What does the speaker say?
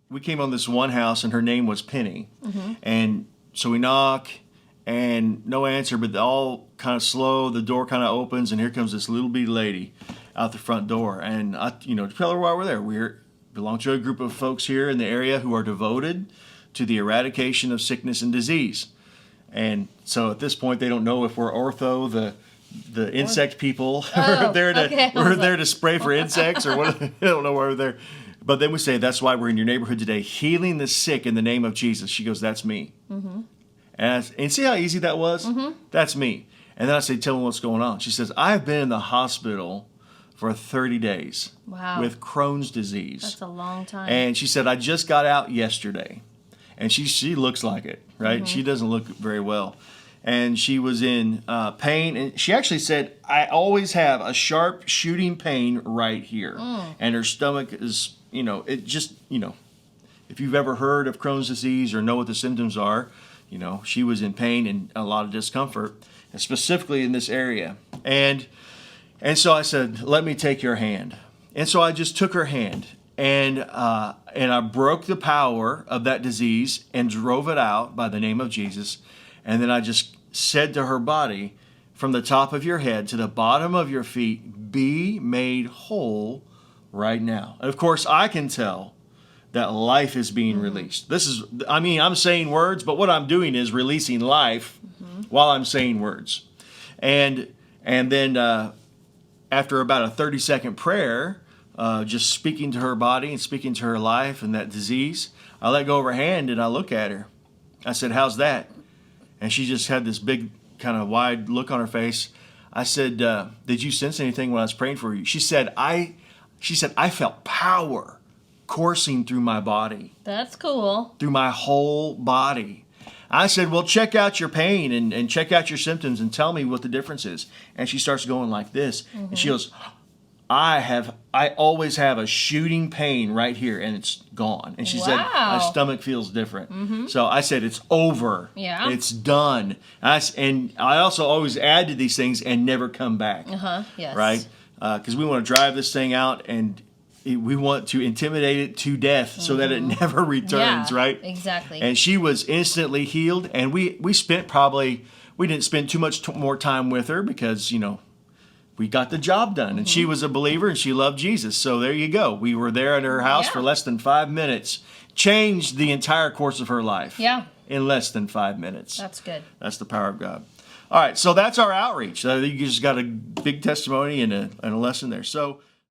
we came on this one house, and her name was Penny. And so we knock, and no answer, but all kind of slow. The door kind of opens, and here comes this little bitty lady out the front door. And I, tell her why we're there. We belong to a group of folks here in the area who are devoted to the eradication of sickness and disease. And so at this point, they don't know if we're ortho, the insect people. Oh, we're okay. there to spray for insects, or what? They don't know why we're there. But then we say, that's why we're in your neighborhood today, healing the sick in the name of Jesus. She goes, that's me. And see how easy that was? That's me. And then I say, tell me what's going on. She says, I've been in the hospital for 30 days Wow. with Crohn's disease. That's a long time. And she said, I just got out yesterday. And she looks like it, right? She doesn't look very well. And she was in pain. And she actually said, I always have a sharp shooting pain right here. And her stomach is, it just, if you've ever heard of Crohn's disease or know what the symptoms are, she was in pain and a lot of discomfort, and specifically in this area. And so I said, let me take your hand. And so I just took her hand, and I broke the power of that disease and drove it out by the name of Jesus. And then I just said to her body, from the top of your head to the bottom of your feet, be made whole right now. And of course, I can tell that life is being released. I'm saying words, but what I'm doing is releasing life while I'm saying words. And then after about a 30-second prayer, just speaking to her body and speaking to her life and that disease, I let go of her hand and I look at her. I said, how's that? And she just had this big kind of wide look on her face. I said, did you sense anything when I was praying for you? She said, I felt power coursing through my body. That's cool. Through my whole body. I said, well, check out your pain and check out your symptoms and tell me what the difference is. And she starts going like this. And she goes, I always have a shooting pain right here, and it's gone. And she said, my stomach feels different. So I said, it's over. Yeah. It's done. And I also always add to these things and never come back. Yes. Right? Because we want to drive this thing out, and we want to intimidate it to death so that it never returns, right? Exactly. And she was instantly healed, and we didn't spend too much more time with her because, we got the job done. And she was a believer, and she loved Jesus. So there you go. We were there at her house for less than 5 minutes. Changed the entire course of her life. Yeah. In less than 5 minutes. That's good. That's the power of God. All right, so that's our outreach. You just got a big testimony and a lesson there. So